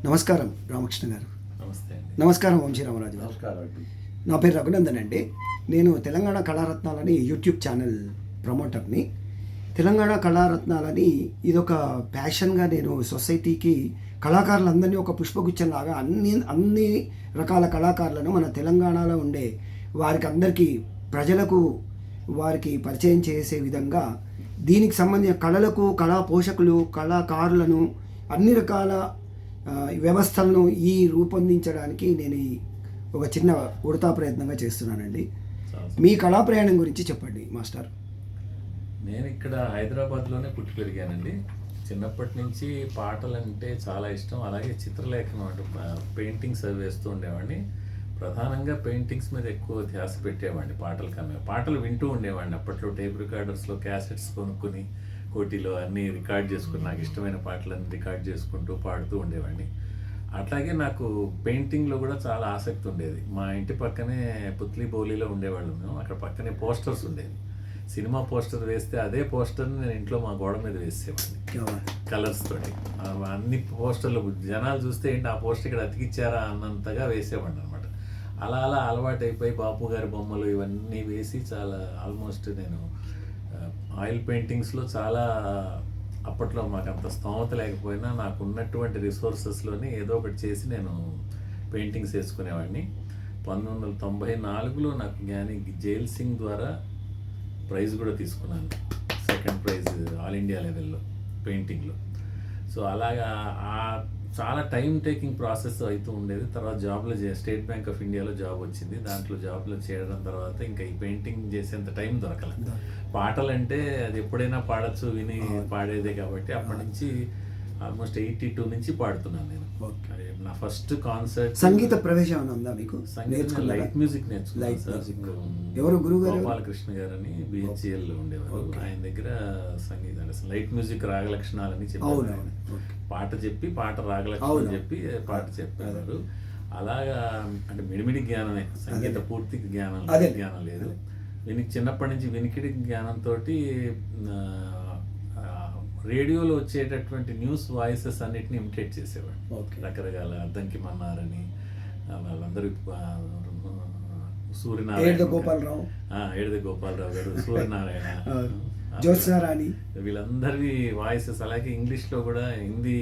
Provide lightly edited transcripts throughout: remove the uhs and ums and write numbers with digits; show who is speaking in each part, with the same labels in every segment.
Speaker 1: నమస్కారం రామకృష్ణ గారు.
Speaker 2: నమస్తే అండి.
Speaker 1: నమస్కారం వంశీరామరాజు గారు.
Speaker 2: నమస్కారం అండి.
Speaker 1: నా పేరు రఘునందన్ అండి. నేను తెలంగాణ కళారత్నాలని యూట్యూబ్ ఛానల్ ప్రమోటర్ని. తెలంగాణ కళారత్నాలని ఇదొక ప్యాషన్గా నేను సొసైటీకి కళాకారులందరినీ ఒక పుష్పగుచ్చంలాగా అన్ని రకాల కళాకారులను మన తెలంగాణలో ఉండే వారికి అందరికీ ప్రజలకు వారికి పరిచయం చేసే విధంగా దీనికి సంబంధించిన కళలకు కళా పోషకులు కళాకారులను అన్ని రకాల వ్యవస్థలను రూపొందించడానికి నేను ఒక చిన్న ఉడతా ప్రయత్నంగా చేస్తున్నానండి. మీ కళా ప్రయాణం గురించి చెప్పండి మాస్టర్.
Speaker 2: నేను ఇక్కడ హైదరాబాద్లోనే పుట్టి పెరిగానండి. చిన్నప్పటి నుంచి పాటలు అంటే చాలా ఇష్టం. అలాగే చిత్రలేఖనం అంటే పెయింటింగ్స్ అవి వేస్తూ ఉండేవాడిని. ప్రధానంగా పెయింటింగ్స్ మీద ఎక్కువ ధ్యాస పెట్టేవాడిని పాటల కన్నా. పాటలు వింటూ ఉండేవాడిని. అప్పట్లో టేప్ రికార్డర్స్లో క్యాసెట్స్ కొనుక్కొని కోటిలో అన్నీ రికార్డ్ చేసుకుని నాకు ఇష్టమైన పాటలన్నీ రికార్డ్ చేసుకుంటూ పాడుతూ ఉండేవాడిని. అట్లాగే నాకు పెయింటింగ్లో కూడా చాలా ఆసక్తి ఉండేది. మా ఇంటి పక్కనే పుత్లీ బౌలీలో ఉండేవాళ్ళం మేము. అక్కడ పక్కనే పోస్టర్స్ ఉండేవి. సినిమా పోస్టర్ వేస్తే అదే పోస్టర్ని నేను ఇంట్లో మా గోడ మీద వేసేవాడిని కలర్స్ తోటి. అన్ని పోస్టర్లు జనాలు చూస్తే ఏంటి ఆ పోస్టర్ ఇక్కడ అతికిచ్చారా అన్నంతగా వేసేవాడిని అనమాట. అలా అలా అలవాటు అయిపోయి బాపు గారి బొమ్మలు ఇవన్నీ వేసి చాలా ఆల్మోస్ట్ నేను ఆయిల్ పెయింటింగ్స్లో చాలా అప్పట్లో మాకు అంత స్తోమత లేకపోయినా నాకు ఉన్నటువంటి రిసోర్సెస్లోనే ఏదో ఒకటి చేసి నేను పెయింటింగ్స్ వేసుకునేవాడిని. 1994లో నాకు జ్ఞాని జైల్ సింగ్ ద్వారా ప్రైజ్ కూడా తీసుకున్నాను. సెకండ్ ప్రైజ్ ఆల్ ఇండియా లెవెల్లో పెయింటింగ్లో. సో అలాగా చాలా టైం టేకింగ్ ప్రాసెస్ అవుతూ ఉండేది. తర్వాత జాబ్లో స్టేట్ బ్యాంక్ ఆఫ్ ఇండియాలో జాబ్ వచ్చింది. దాంట్లో జాబ్లో చేయడం తర్వాత ఇంకా ఈ పెయింటింగ్ చేసేంత టైం దొరకలేదు. పాటలు అంటే అది ఎప్పుడైనా పాడచ్చు, విని పాడేదే కాబట్టి అప్పటి నుంచి ఆల్మోస్ట్ 82 నుంచి పాడుతున్నాను నేను. నా ఫస్ట్ కాన్సర్ట్.
Speaker 1: సంగీత ప్రవేశం ఉందా మీకు?
Speaker 2: సంగీతం లైట్ మ్యూజిక్ నేర్చుకున్నాను సార్.
Speaker 1: ఎవరు గురువు గారు?
Speaker 2: గోపాలకృష్ణ గారు అని బిహెచ్ఎల్లో ఉండేవారు. ఆయన దగ్గర సంగీతం లైట్ మ్యూజిక్ రాగలక్షణాలని చెప్పేవారు. పాట చెప్పి పాట రాగలక్షణాలు చెప్పి పాట చెప్పేవారు. అలాగా అంటే మిడిమిడి జ్ఞానమే, సంగీత పూర్తి జ్ఞానం లేదు. చిన్నప్పటి నుంచి వినికిడి జ్ఞానంతో రేడియోలో వచ్చేటటువంటి న్యూస్ వాయిసెస్ అన్నిటిని ఇమిటేట్ చేసేవాడు. రకరకాల అద్దంకి మన్నారని వాళ్ళందరూ, సూర్యనారాయణ, ఏడుద గోపాలరావు గారు, సూర్యనారాయణ,
Speaker 1: జ్యోత్స్నారాణి,
Speaker 2: వీళ్ళందరి వాయిసెస్. అలాగే ఇంగ్లీష్లో కూడా హిందీ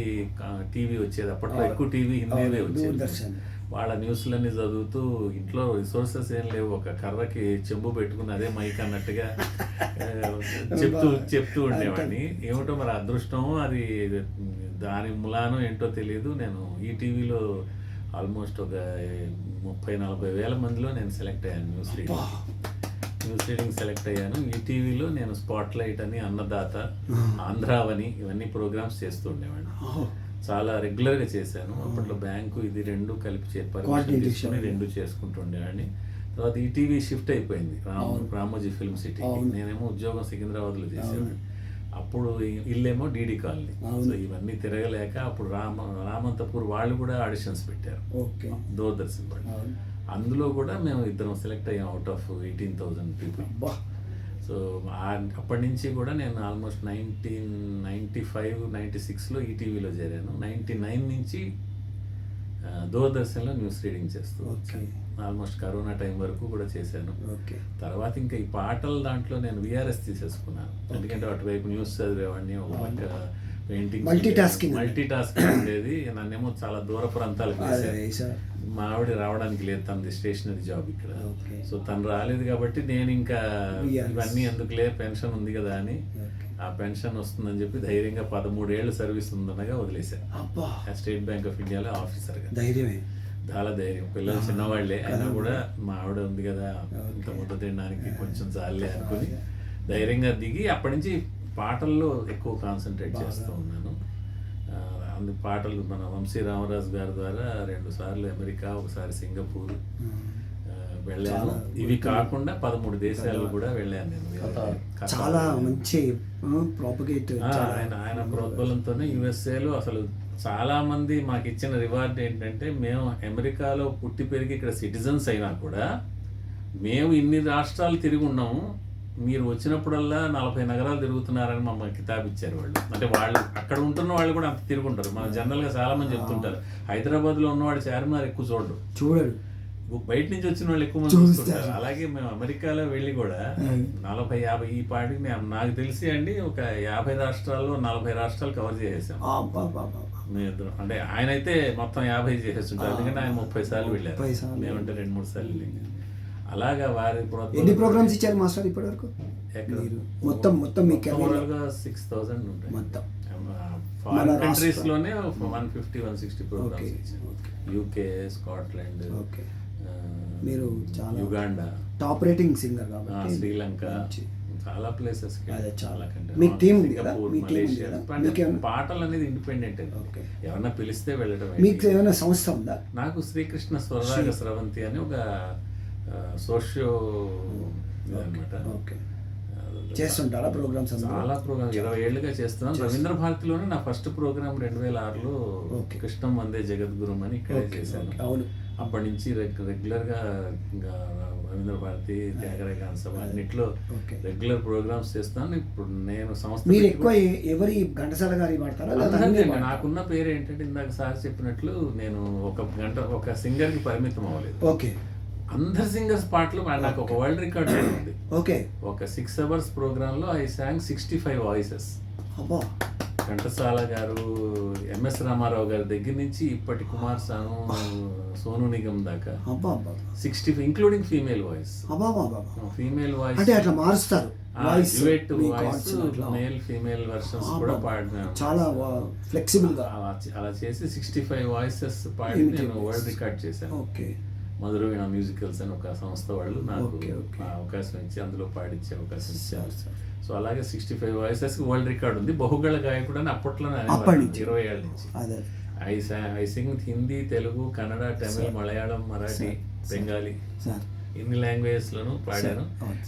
Speaker 2: టీవీ వచ్చేది. అప్పట్లో ఎక్కువ టీవీ హిందీనే వచ్చేది. వాళ్ళ న్యూస్లన్నీ చదువుతూ, ఇంట్లో రిసోర్సెస్ ఏం లేవు, ఒక కర్రకి చెంబు పెట్టుకుని అదే మైక్ అన్నట్టుగా చెప్తూ ఉండేవాడిని. ఏమిటో మరి అదృష్టం అది, దాని ములానో ఏంటో తెలియదు. నేను ఈ టీవీలో ఆల్మోస్ట్ ఒక 30-40 వేల మందిలో నేను సెలెక్ట్ అయ్యాను. న్యూస్ రీడింగ్ సెలెక్ట్ అయ్యాను. ఈ టీవీలో నేను స్పాట్ లైట్ అని, అన్నదాత, ఆంధ్రావని ఇవన్నీ ప్రోగ్రామ్స్ చేస్తూ ఉండేవాడిని. చాలా రెగ్యులర్గా చేశాను. అప్పట్లో బ్యాంకు ఇది రెండు కలిపి తీసుకుని రెండు చేసుకుంటూ ఉండేవాడిని. తర్వాత ఈ టీవీ షిఫ్ట్ అయిపోయింది రామోజీ ఫిల్మ్ సిటీ. నేనేమో ఉద్యోగం సికింద్రాబాద్లో చేసేవాడిని. అప్పుడు ఇల్లేమో డీడీ కాలనీ. సో ఇవన్నీ తిరగలేక అప్పుడు రామంతపూర్ వాళ్ళు కూడా ఆడిషన్స్ పెట్టారు, దూరదర్శన్ వాళ్ళు. అందులో కూడా మేము ఇద్దరం సెలెక్ట్ అయ్యాం అవుట్ ఆఫ్ 18,000 పీపుల్. సో అప్పటి నుంచి కూడా నేను ఆల్మోస్ట్ 1995-96లో ఈటీవీలో చేరాను. 99 నుంచి దూరదర్శన్లో న్యూస్ రీడింగ్ చేస్తూ ఆల్మోస్ట్ కరోనా టైం వరకు కూడా చేశాను. తర్వాత ఇంకా ఈ పాటల దాంట్లో నేను విఆర్ఎస్ తీసేసుకున్నాను. ఎందుకంటే అటువైపు న్యూస్ చదివేవాడిని, ఒక పక్క పెయింటింగ్, మల్టీ టాస్కింగ్ ఉండేది. నన్నేమో చాలా దూర ప్రాంతాలకు వేసాను. మా ఆవిడ రావడానికి లేదు, తనది స్టేషనరీ జాబ్ ఇక్కడ. సో తను రాలేదు కాబట్టి నేను ఇంకా ఇవన్నీ ఎందుకులే, పెన్షన్ ఉంది కదా అని, ఆ పెన్షన్ వస్తుందని చెప్పి ధైర్యంగా 13 ఏళ్ళు సర్వీస్ ఉందనగా వదిలేశాను. స్టేట్ బ్యాంక్ ఆఫ్ ఇండియాలో ఆఫీసర్గా. చాలా ధైర్యం. పిల్లలు చిన్నవాళ్లే అయినా కూడా మా ఆవిడ ఉంది కదా, ఇంత ముద్ద తినడానికి కొంచెం చాలే అనుకుని ధైర్యంగా దిగి అప్పటి నుంచి పాటల్లో ఎక్కువ కాన్సన్ట్రేట్ చేస్తూ ఉన్నాను. పాటలు మన వంశీ రామరాజు గారి ద్వారా 2 సార్లు అమెరికా, ఒకసారి సింగపూర్ వెళ్ళాను. ఇవి కాకుండా 13 దేశాలు కూడా వెళ్ళాను నేను.
Speaker 1: చాలా మంచి
Speaker 2: ఆయన ప్రోద్బలంతోనే యుఎస్ఏలో అసలు చాలా మంది మాకు ఇచ్చిన రివార్డ్ ఏంటంటే, మేము అమెరికాలో పుట్టి పెరిగి ఇక్కడ సిటిజన్స్ అయినా కూడా మేము ఇన్ని రాష్ట్రాలు తిరిగి ఉన్నాము. మీరు వచ్చినప్పుడల్లా 40 నగరాలు తిరుగుతున్నారని మమ్మల్ని కితాబ్ ఇచ్చారు వాళ్ళు. అంటే వాళ్ళు అక్కడ ఉంటున్న వాళ్ళు కూడా అంత తిరుగుంటారు. మన జనరల్గా చాలా మంది చెప్తుంటారు హైదరాబాద్లో ఉన్నవాడు చార్మినార్ ఎక్కువ
Speaker 1: చూడడు,
Speaker 2: బయట నుంచి వచ్చిన వాళ్ళు ఎక్కువ మంది చూస్తుంటారు. అలాగే మేము అమెరికాలో వెళ్ళి కూడా 40-50 ఈ పాటికి నాకు తెలిసి అండి ఒక 50 రాష్ట్రాల్లో 40 రాష్ట్రాలు కవర్ చేసేసాం అంటే ఆయన అయితే మొత్తం 50 చేసేస్తుంటారు. ఎందుకంటే ఆయన 30 సార్లు వెళ్ళారు, మేమంటే 2-3 సార్లు వెళ్ళాం. అలాగా వారి
Speaker 1: ఎన్ని ప్రోగ్రామ్స్ ఇచ్చారు మాస్టర్ ఇప్పటి వరకు? మొత్తం మీ
Speaker 2: 6,000 ఉంటాయి
Speaker 1: మొత్తం.
Speaker 2: ఫారిన్ కంట్రీస్ లోనే 150-160 ప్రోగ్రామ్స్ ఇచ్చారు. యూకే, స్కాట్లాండ్,
Speaker 1: మీరు చాలా
Speaker 2: యుగాండా,
Speaker 1: టాప్ రేటింగ్ సింగర్ కాబట్టి
Speaker 2: శ్రీలంక, చాలా ప్లేసెస్,
Speaker 1: చాలా టీమ్
Speaker 2: మలేషియా. పాటలు అనేది ఇండిపెండెంట్, ఎవరన్నా పిలిస్తే వెళ్ళడం.
Speaker 1: మీకు ఏమైనా సంస్థ ఉందా?
Speaker 2: నాకు శ్రీకృష్ణ స్వరరాగ స్రవంతి అని ఒక సోషియో అనమాట
Speaker 1: చేస్తుంటారా ప్రోగ్రామ్స్?
Speaker 2: చాలా ప్రోగ్రామ్ 20 ఏళ్ళుగా చేస్తున్నాను. రవీంద్ర భారతిలోనే నా ఫస్ట్ ప్రోగ్రామ్ 2006లో కృష్ణం వందే జగద్గురుం అని ఇక్కడే చేశాను.
Speaker 1: అవును,
Speaker 2: అప్పటి నుంచి రెగ్యులర్గా ఇంకా రవీంద్ర భారతి, త్యాగరాయ గాన సభ అన్నిట్లో రెగ్యులర్ ప్రోగ్రామ్స్ చేస్తాను. ఇప్పుడు నేను సంస్థ
Speaker 1: మీరు ఎక్కువ ఎవరి ఘంటసాల గారి వాడతారా?
Speaker 2: నాకున్న పేరు ఏంటంటే ఇందాక సార్ చెప్పినట్లు నేను ఒక సింగర్కి పరిమితం అవ్వలేదు.
Speaker 1: ఓకే,
Speaker 2: అందరు సింగర్స్ పాటలు నాకు ఒక వరల్డ్ రికార్డ్ ఉంది.
Speaker 1: ఓకే, ఒక
Speaker 2: 6 hours ప్రోగ్రాంలో ఐ సాంగ్ 65 వాయిసెస్. ఘంటసాల గారు, ఎంఎస్ రామారావు గారి దగ్గర నుంచి ఇప్పటి కుమార్ సాను, సోను నిగమ్ దాకా 65 including female voice. Female voice
Speaker 1: అంటే అట్లా మారుస్తారు,
Speaker 2: డ్యూయెట్ వాయిస్, మేల్ ఫీమేల్ వర్షన్స్ కూడా పాడినాను.
Speaker 1: చాలా ఫ్లెక్సిబుల్ గా
Speaker 2: అలా చేసి 65 వాయిసెస్ పాడి నేను వరల్డ్ రికార్డ్ చేశాను.
Speaker 1: ఓకే,
Speaker 2: మధురవీణ మ్యూజికల్స్ అని ఒక సంస్థ వాళ్ళు నాకు అవకాశం ఇచ్చి అందులో పాడించే అవకాశం ఇచ్చారు. సో అలాగే 65 వాయిసెస్ వరల్డ్ రికార్డ్ ఉంది. బహుగళ గాయకుడు అని అప్పట్లో 20 ఏళ్ళ నుంచి ఐ సింగ్ హిందీ, తెలుగు, కన్నడ, తమిళ్, మలయాళం, మరాఠీ, బెంగాలీ ఇన్ని లాంగ్వేజెస్ లోను పాడాను.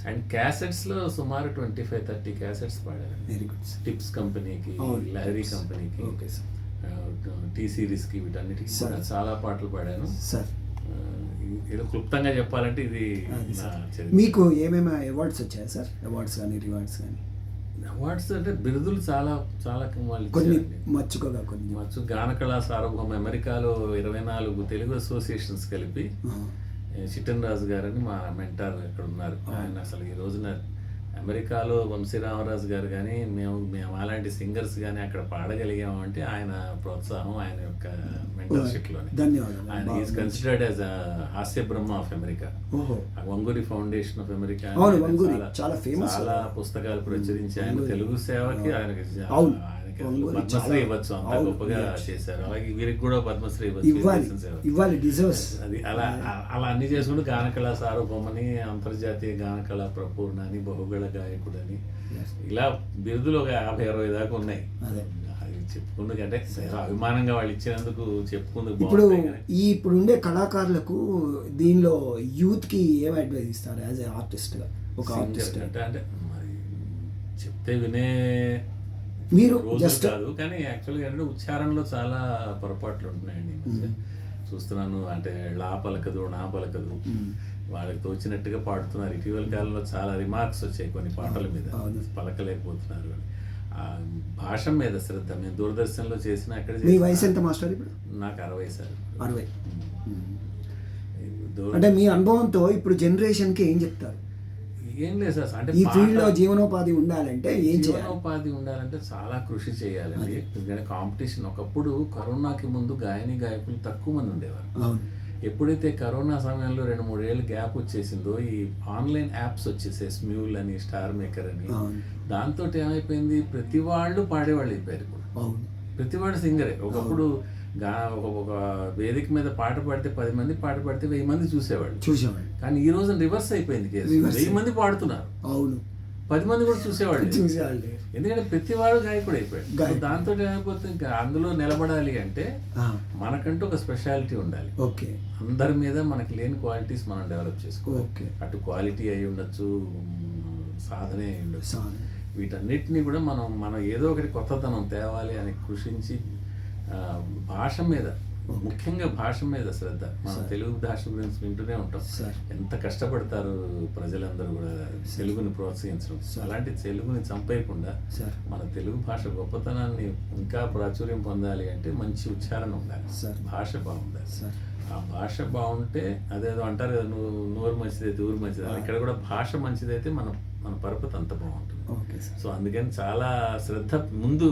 Speaker 2: అండ్ క్యాసెట్స్ లో సుమారు 25-30 క్యాసెట్స్ పాడాను. టిప్స్ కంపెనీకి, లహరీ కంపెనీకి, టీ సిరీస్ కి, వీటన్నిటికి చాలా పాటలు పాడాను. ఏదో క్లుప్తంగా చెప్పాలంటే ఇది.
Speaker 1: మీకు ఏమేమి అవార్డ్స్ వచ్చాయి సార్? అవార్డ్స్ కానీ రివార్డ్స్ కానీ?
Speaker 2: అవార్డ్స్ అంటే బిరుదులు చాలా చాలా
Speaker 1: కొన్ని
Speaker 2: గాన కళా సార్వభౌమ అమెరికాలో 24 తెలుగు అసోసియేషన్స్ కలిపి చిట్టన్ రాజు గారని మా మెంటార్ అక్కడ ఉన్నారు. ఆయన అసలు ఈ రోజున అమెరికాలో వంశీరామరాజు గారు కానీ మేము అలాంటి సింగర్స్ కానీ అక్కడ పాడగలిగాము అంటే ఆయన ప్రోత్సాహం, ఆయన యొక్క మెంటర్షిప్లోనే. ఆయన is considered as Hasya Brahma of America. Vanguri foundation of America
Speaker 1: చాలా
Speaker 2: పుస్తకాలు ప్రచురించి ఆయన తెలుగు సేవకి ఆయనకి పద్మశ్రీ ఇవ్వచ్చు, అంత గొప్పగా చేశారు. అలాగే వీరికి కూడా పద్మశ్రీ ఇవ్వచ్చు. అది అలా అన్ని చేసుకుంటూ గానకళా సార్వభౌమని, అంతర్జాతీయ గానకళా ప్రపూర్ణ అని, బహుగళ గాయకుడని, ఇలా బిరుదులు ఒక 50-60 దాకా ఉన్నాయి. చెప్పుకుందుకు అంటే అభిమానంగా వాళ్ళు ఇచ్చినందుకు చెప్పుకుందుకు.
Speaker 1: ఇప్పుడు ఉండే కళాకారులకు దీనిలో యూత్ కి ఏం అడ్వైజ్ ఇస్తారు యాజ్ ఏ ఆర్టిస్ట్ గా? ఒక ఆర్టిస్ట్ అంటే
Speaker 2: మరి చెప్తే వినే
Speaker 1: మీరు
Speaker 2: జస్ట్ కాదు, కానీ యాక్చువల్గా ఏంటంటే ఉచ్చారణలో చాలా పొరపాట్లు ఉంటున్నాయండి. చూస్తున్నాను, అంటే లా పలకదు, నా పలకదు, వాళ్ళకి తోచినట్టుగా పాడుతున్నారు. ఇటీవల కాలంలో చాలా రిమార్క్స్ వచ్చాయి కొన్ని పాటల మీద, పలకలేకపోతున్నారు. భాష మీద శ్రద్ధ మేము దూరదర్శన్లో చేసిన అక్కడ.
Speaker 1: మీ వయసు ఎంత మాస్టర్ ఇప్పుడు?
Speaker 2: నాకు 60 సార్.
Speaker 1: 60. అంటే మీ అనుభవంతో ఇప్పుడు జనరేషన్కి ఏం చెప్తారు?
Speaker 2: ఏం లేదు సార్, అంటే
Speaker 1: ఈ ఫీల్డ్ లో జీవనోపాధి ఉండాలంటే
Speaker 2: జీవనోపాధి ఉండాలంటే చాలా కృషి చేయాలండి. ఎందుకంటే కాంపిటీషన్. ఒకప్పుడు కరోనాకి ముందు గాయకులు తక్కువ మంది ఉండేవారు. ఎప్పుడైతే కరోనా సమయంలో 2-3 ఏళ్ళు గ్యాప్ వచ్చేసిందో ఈ ఆన్లైన్ యాప్స్ వచ్చేసాయి, స్మ్యూల్ అని, స్టార్ మేకర్ అని. దాంతో ఏమైపోయింది, ప్రతి వాళ్ళు పాడేవాళ్ళు అయిపోయారు. ప్రతివాడు సింగరే. ఒకప్పుడు ఒక వేదిక మీద పాట పాడితే 10 మంది పాట పాడితే 1000 మంది చూసేవాళ్ళు. కానీ ఈ రోజు రివర్స్ అయిపోయింది కేసు. 1000 మంది పాడుతున్నారు, 10 మంది కూడా చూసేవాళ్ళు. ఎందుకంటే ప్రతివాడు గాయకుడు అయిపోయాడు. దాంతో ఏమైపోతుంది, ఇంకా అందులో నిలబడాలి అంటే మనకంటూ ఒక స్పెషాలిటీ ఉండాలి. అందరి మీద మనకి లేని క్వాలిటీస్ మనం డెవలప్ చేసుకోవాలి. అటు క్వాలిటీ అయి ఉండొచ్చు, సాధనే అయి ఉండొచ్చు. వీటన్నిటిని కూడా మనం ఏదో ఒకటి కొత్తదనం తేవాలి అని కృషించి భాష మీద ముఖ్యంగా భాష మీద శ్రద్ధ. మనం తెలుగు భాష గురించి వింటూనే ఉంటాం,
Speaker 1: సార్
Speaker 2: ఎంత కష్టపడతారు ప్రజలందరూ కూడా తెలుగుని ప్రోత్సహించడం. అలాంటి తెలుగుని చంపేయకుండా
Speaker 1: సార్
Speaker 2: మన తెలుగు భాష గొప్పతనాన్ని ఇంకా ప్రాచుర్యం పొందాలి అంటే మంచి ఉచ్చారణ ఉండాలి,
Speaker 1: సార్
Speaker 2: భాష బాగుండాలి.
Speaker 1: సార్
Speaker 2: ఆ భాష బాగుంటే అదేదో అంటారు కదా, నువ్వు నోరు మంచిదైతే ఊరు మంచిది, ఇక్కడ కూడా భాష మంచిదైతే మన మన పరపతి అంత బాగుంటుంది.
Speaker 1: Okay sir.
Speaker 2: సో అందుకని చాలా శ్రద్ధ ముందు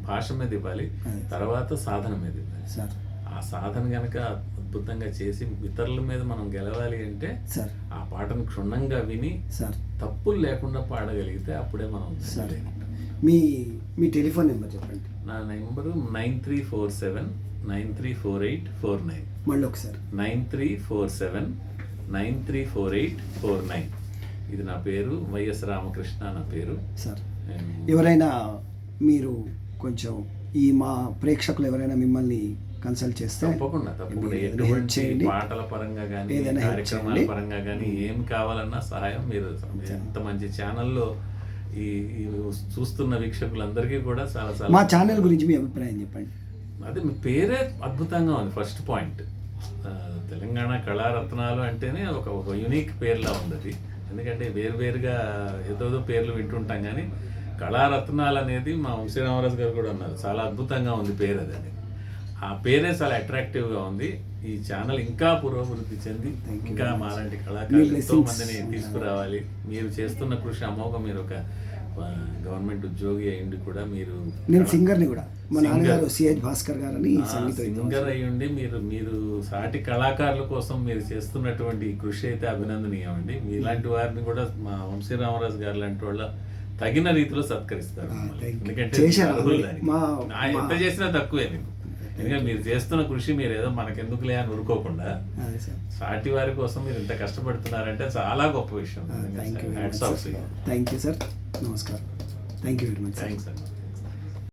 Speaker 2: భాష మీద ఇవ్వాలి, తర్వాత సాధన మీద ఇవ్వాలి.
Speaker 1: సార్
Speaker 2: ఆ సాధన కనుక అద్భుతంగా చేసి ఇతరుల మీద మనం గెలవాలి అంటే
Speaker 1: సార్
Speaker 2: ఆ పాటను క్షుణ్ణంగా విని
Speaker 1: సార్
Speaker 2: తప్పులు లేకుండా పాడగలిగితే అప్పుడే మనం
Speaker 1: సార్ మీ మీ టెలిఫోన్ నెంబర్ చెప్పండి.
Speaker 2: నా నెంబరు 9347934849.
Speaker 1: మళ్ళీ ఒకసారి
Speaker 2: 9347934849. ఇది నా పేరు, వైఎస్ రామకృష్ణ నా పేరు.
Speaker 1: సార్ ఎవరైనా మీరు కొంచెం ఈ మా ప్రేక్షకులు ఎవరైనా మిమ్మల్ని కన్సల్ట్ చేస్తే
Speaker 2: తప్పకుండా
Speaker 1: మీరు
Speaker 2: ఎటువంటి
Speaker 1: చేయండి.
Speaker 2: పాటల పరంగా కానీ
Speaker 1: ఏదైనా help
Speaker 2: కార్యక్రమాల
Speaker 1: చేయండి.
Speaker 2: పరంగా కానీ ఏం కావాలన్నా సహాయం మీరు ఎంత మంచి ఛానల్లో ఈ ఈ చూస్తున్న వీక్షకులందరికీ కూడా చాలా చాలా
Speaker 1: మా ఛానల్ గురించి మీ అభిప్రాయం చెప్పండి.
Speaker 2: అదే మీ పేరే అద్భుతంగా ఉంది. ఫస్ట్ పాయింట్, తెలంగాణ కళారత్నాలు అంటేనే ఒక ఒక యునిక్ పేర్లా ఉంది అది. ఎందుకంటే వేరువేరుగా ఏదో పేర్లు వింటుంటాం, కానీ కళారత్నాలు అనేది మా వంశీరామరాజు గారు కూడా అన్నారు, చాలా అద్భుతంగా ఉంది పేరు అది. ఆ పేరే చాలా అట్రాక్టివ్గా ఉంది. ఈ ఛానల్ ఇంకా పురోభివృద్ధి చెంది ఇంకా మాలాంటి కళాకారులు ఎంతో మందిని తీసుకురావాలి. మీరు చేస్తున్న కృషి అమోఘం. మీరు ఒక గవర్నమెంట్ ఉద్యోగి అయ్యిండి కూడా మీరు,
Speaker 1: నేను సింగర్ని కూడా, మా నాన్నగారు సిహెచ్ భాస్కర్ గారు అని
Speaker 2: సింగర్ అయ్యుండి మీరు మీరు సాటి కళాకారుల కోసం మీరు చేస్తున్నటువంటి ఈ కృషి అయితే అభినందనీయం అండి. మీలాంటి వారిని కూడా మా వంశీరామరాజు గారు లాంటి వాళ్ళ తగిన రీతిలో సత్కరిస్తారు. ఎందుకంటే ఎంత చేసినా తక్కువే మీకు. ఎందుకంటే మీరు చేస్తున్న కృషి మీరు ఏదో మనకెందుకులే అని ఊరుకోకుండా సాటి వారి కోసం మీరు ఇంత కష్టపడుతున్నారంటే చాలా గొప్ప విషయం.
Speaker 1: Thank you sir. నమస్కారం. Thank you very much.
Speaker 2: Thanks అండి.